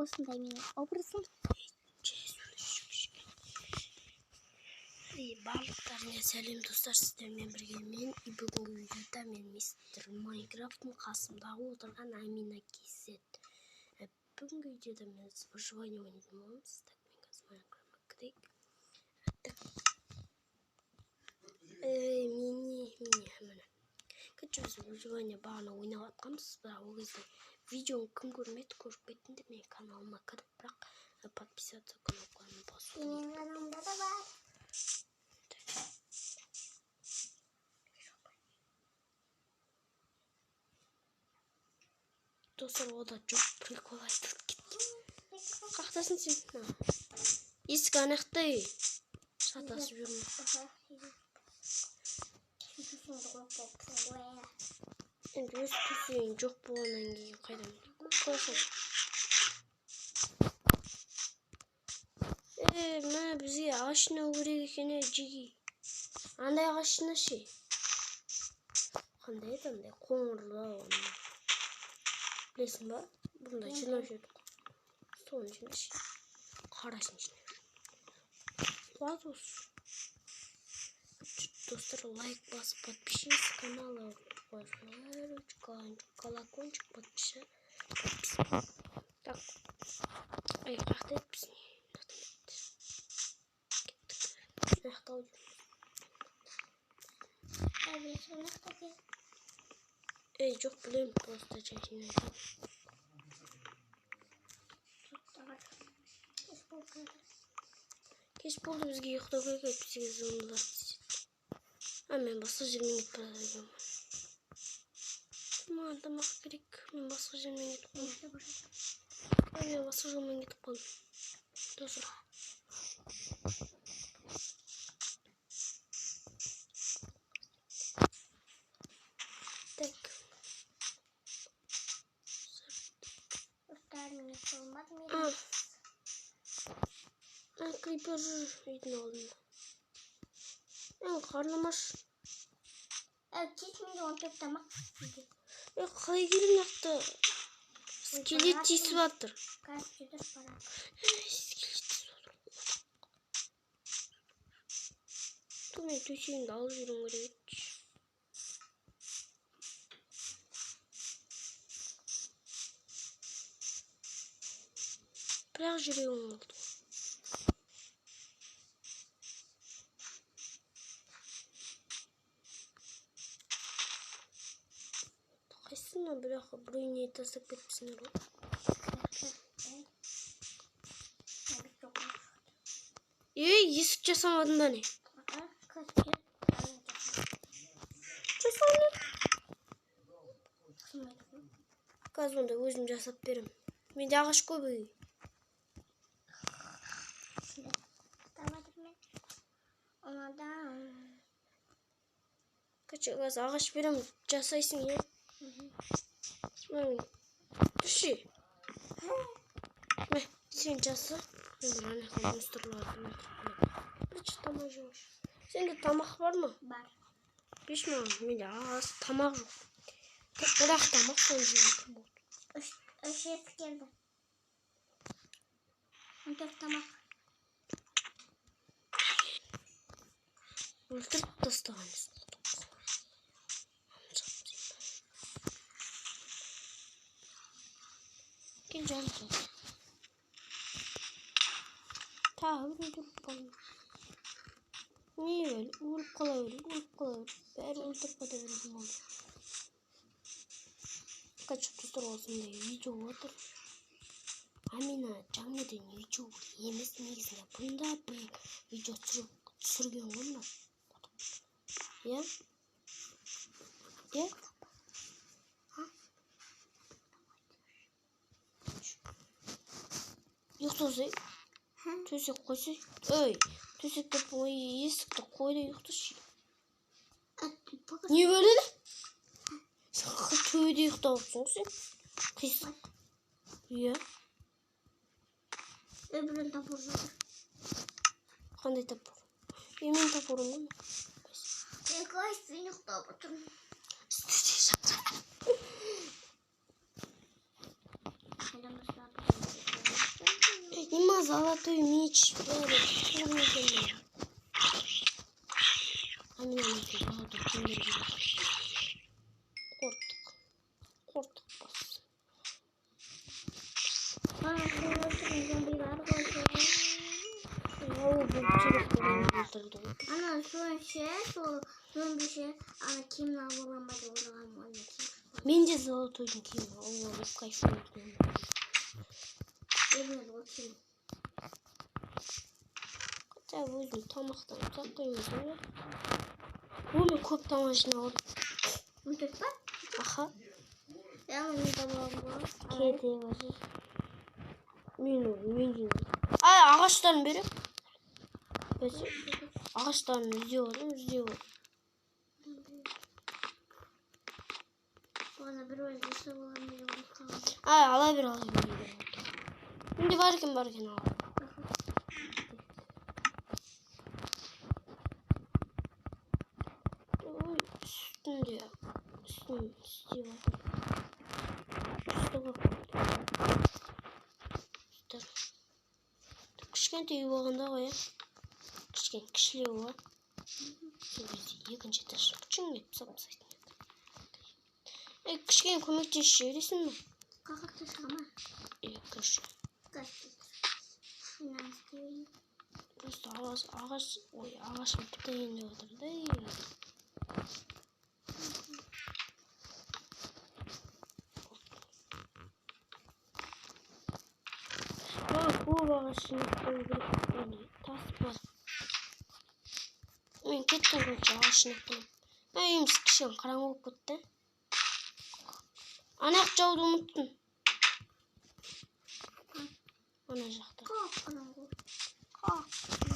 осындай менің образым. Барлықтарыңа сәлем достар, сіздермен бірге мен бүгінгі видеода мен мистер Майнкрафттың қасымдағы отырған Амина KZ. Бүгінгі видеода мен выживание ойнайтын боламыз. Так, мен қазір Майнкрафтқа кірейік. Міне. Короче, біз выживание бағана ойнап жатқанбыз, бірақ ол кезде видеоны кім көрмеді, көріп кеттіңдер, мен каналыма кіріп, бірақ подписаться кнопканы басу. Менің каналымда да бар. Достар, о да жоқ, прикол айтып кетті. Қақтасын сен? Есік анақтай. Сатасып жүрмін. Енді өз төсегің жоқ болғаннан кейін қайдан қойсың? Мына бізге ағаш жинау керек екен, жеги. Андай ағаш жинашы. Қандай еді андай қоңырлау. Білесің ба? Бұнда жинап жүрдік. Соны жинашы. Қарасын жинап жүрдік. Қуат осы. Достар, лайк басып, подпишитесь к каналу. Колокольчик, подписаться. Так. Ай, қақта етпіз не? Аяқтау жүрмін. Жоқ, білем, просто жай жинайды. Кеш болды, бізге ұйықтау керек, бізге зондалар тезеді. Мен басқа жермен кетіп бара жатырмын. Маған тамақ керек, мен басқа жермен кетіп қалдым. Мен басқа жолмен кетіп қалдым. Достар. Так. Крипер үйдің алдында. Қарным аш. Кетімде 14 тамақ. Қалай келім нақты? Скелет тесіп жатыр. Скелет тесіп жатыр. Мен төсегімді алып жүрім керек. Бірақ жүрегім oldu. Қайсына бірақ біреуіне тастап кетіпсіңдер ғой. Есік жасамадың ба не? Қазір онда өзім жасап берем. Менде ағаш көп үй. Қазір ағаш берем, жасайсың, е? Түші. Сен жаса. Мен бір анаққа монстрларды өлтіріп. Бірінші тамақ жемеш. Сенде тамақ бар ма? Бар. Беш маған, менде ағаш тамақ жоқ. Бірақ тамақ соны жемейтін болды. Үш ет келді. 14 тамақ. Өлтіріп тастағанбыз. Кен жарым сол. Тағы өлтіріп қалдым. Не өліп қала өліп. Бәрі өлтіріп қада беретін болды. Қачық достар осындай видео отыр. Амина жаңадан YouTube емес негізінде. Бұнда бір видео түсірген ғой ма? Е? Ұйықтасай. Төсек қойсай. Төсекті есікті қойды ұйықташы. Не бөледі? Төбеде ұйықтап отырсың сен? Қисын. Е? Өбірін тапыр жатыр. Қандай тапыр? Мен тапырым ғой. Мен қайсын ұйықтап отырмын. Студия жатыр. Има золотой меч. Аминамеке золотой кемер керек. Қортық бас. Зомбилар қойды. Ол бұл телефонын өлтірді ғой. Ана сонше, сол зомбише, ана киімін алып аламын ба деп ойлағанмын. Мен де золотойдың киімін алып алып кайфын өтінемін. Бермеді ол киім. Хотя өзім тамақтан ұзақ қоймыз ғой. Мен көп тамақ жиналдым. Мүмкін ба? Аха. Яғни мен табамын ғой. Кете бажы. Мен жиналдым. Ағаштарын берем. Ағаштарын іздеп. Бана бір ой десе боламын деп ойлағанмын. Ала бер. Менде бар екен ал. Üstünde istiyor. Кішкентай үй болғанда ғой, кішілеу ғой. Екінші этаж күшің етіп сапсайтын. Кішкене көмектесіп жібересің бе? Қақақты шығама? Көрші. Просто ағашын бітейін деп отыр да. Көп ағашын қою керек. Тас бар. Мен кеттім көрші ағашын қойып. Үйіміз кішкене қараңғы болып кетті. Ана жауды ұмыттым. Ана жақта. Қараңғы.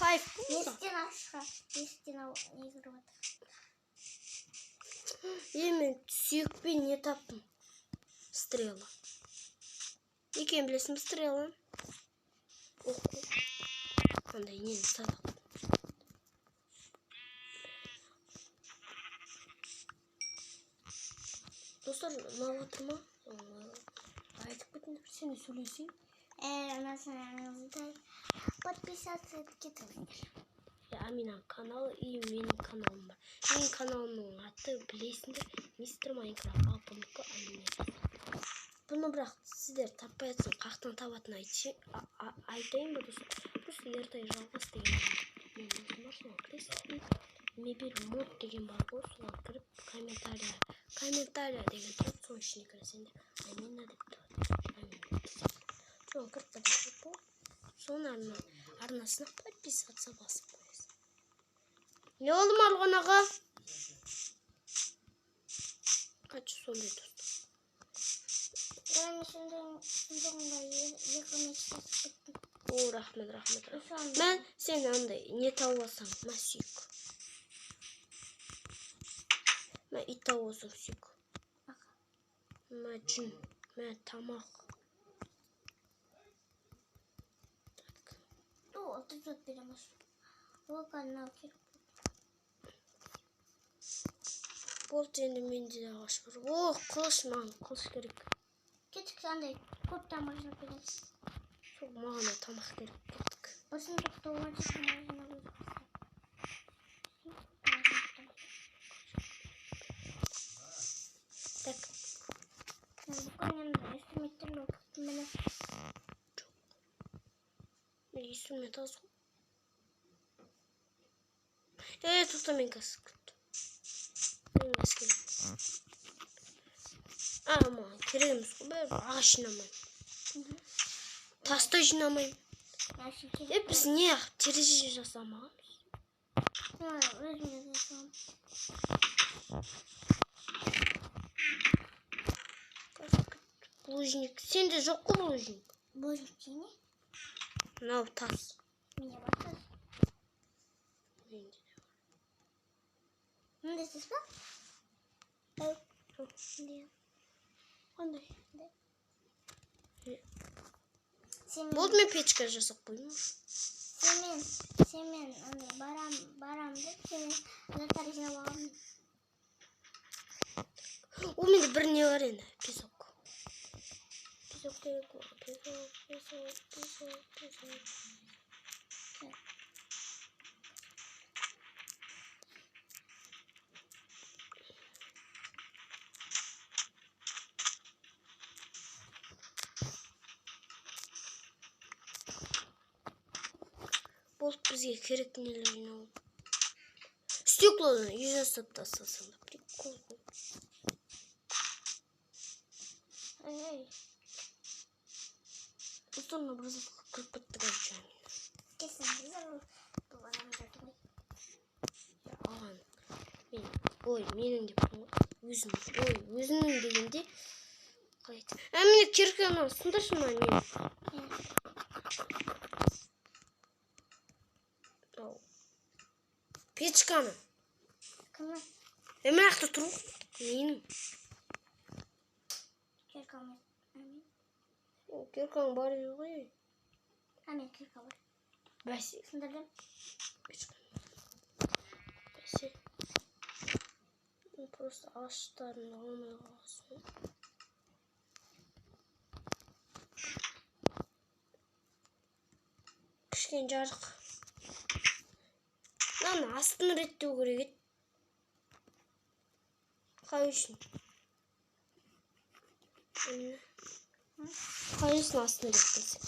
Кайф. Есіктен ашқа. Есіктен не кіріп жатыр. Мен сүйекпен не таптым? Стрела. Екен білесің бе стрела? Оқу. Қандай нені садық. Достар, маған отыр ма? Айтып кетіңдер, сені сөйлесейін. Анасыңызды подписаться етіңіздер. Амина каналы и менің каналым бар. Менің каналымның аты білесіңдер, мистер Майнкрафт алпамыққа Амина. Бұны бірақ сіздер таппай жатсың, қақтан табатын айтайын ба достар? Просто ертай жалғас деген мен бар, соған кіресің. Мебель мод деген бар ғой, соған кіріп комментария деген тұрады, соның ішіне кіресіңдер. Амина деп тұрады. Соған кіріп тұрады ғой. Соның арнасына подписаться басып қойасың. Не oldu Marlon ağa? Kaç sonunda dostum? Yani şimdi yıkılmak istedim. Rahmet. Ben senin anda ne tavlasam, masik. Ben it tavlasam sik. Ben cin, ben tamak. O, tut biraz. O kanal ki. Болды енді менде де ағаш бар. Қылыш маған, қылыш керек. Кеттік сандай көп тамақ жинап бересіз. Сол маған да тамақ керек. Кеттік. Басын тоқтауға тамақ жинап бересіз. Так. Бұқанемді инструменттерін оқыттым мені. Жоқ. Инструмент аз ғой. Тоқта мен қазір күтті. Ama кереміз ғой, бәрі ағаш жинамайым. Тасты жинамайым. Біз не терезе жасамағанбыз? Өзімде жасамам. Лужник. Сенде жоқ қой лужник? Лужник не? Мынау тас. Менде бар тас. Менде де бар. Мында сіз ба? Жоқ. Қандай? Болды мен печка жасап қойдым. Сен барам деп сенен заттар жинап алғанмын. Ол менде бір не бар енді, песок. Песок керек. Bolt bizga kerak nelarni olib. Стеклоны жасап тастасаң да прикол. Эй. Устно образов как подтягиваем. Kesin güzel duvarım gördüm. Аған. Менің деп өзім. Өзінің дегенде қайт. Міне кирканы сындыршы мына мен. Печканы. Kımı. Мына жақта тұр. Менің. Kirkamı. Amin. Киркаң бар ғой. Amin kirkamı. Бәсе. Sındırdım. Бәсе. Просто ағаштарын алмай қаласың. Кішкене жарық. Мынаны астын реттеу керек еді. Қай үшін? Қай үшін астын реттесек?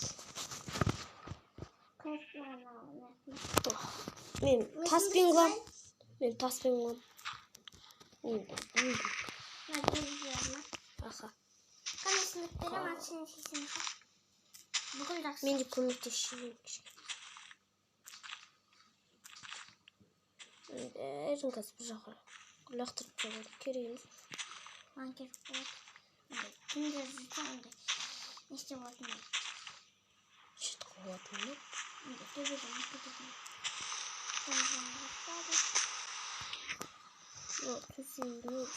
Мен таспен қылам. Аха. Мен де көмектесейін. Бәрін қазір бір жаққа лақтырып тастауға керек емес. Маған керек болады. Күндер жүрсе ондай не істеп болатын еді. Шет қылатын ба? Төбеден кететін.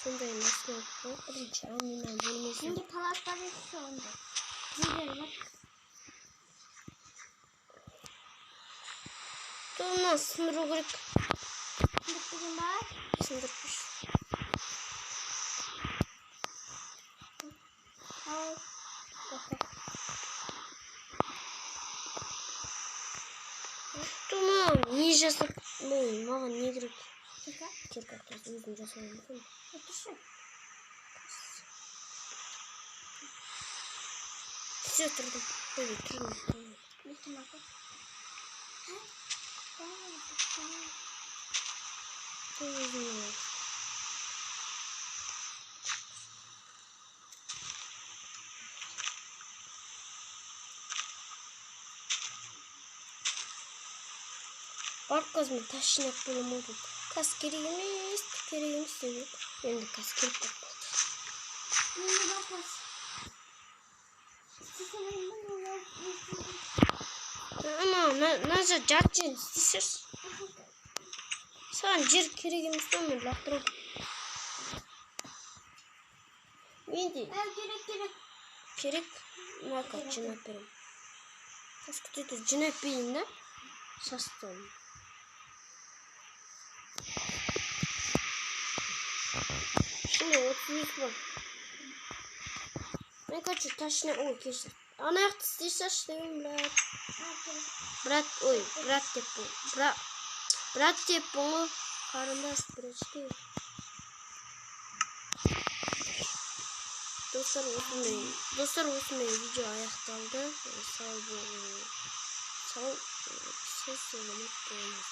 Сондай машина бірінші аминан бөлмесін. Менде палат бар еді ондай. Күндер бар. Тұғынан сындыру керек. Сындырып деген бар. Сындырпыш. Ал. Тұғынан не жасап? Маған не керек? Кирка? Кирка өзім жасауым мүмкін. Отыршы. Все тұрдым. Тұрдым. Бектім апа. Бар қазмен тас жинап бөлім олдым. Қас керек емес деп. Енді қас керек болып болды. Менде бар қас. Мына жат жерін істесерсіз. Саған жер керек емес пе мен лақтырам. Менде керек. Мына как жинап берем. Қас күтеді жинап берейін да. Шастым. Şimdi 33 var. Ben kaçı taşına o kesin. Ana yaktı isteyse değil mi? Bırak deyip bunu karındas bıraktı. Dostlar olsun video ayaklandı. Sağ ol. Ses söylemek de olmaz.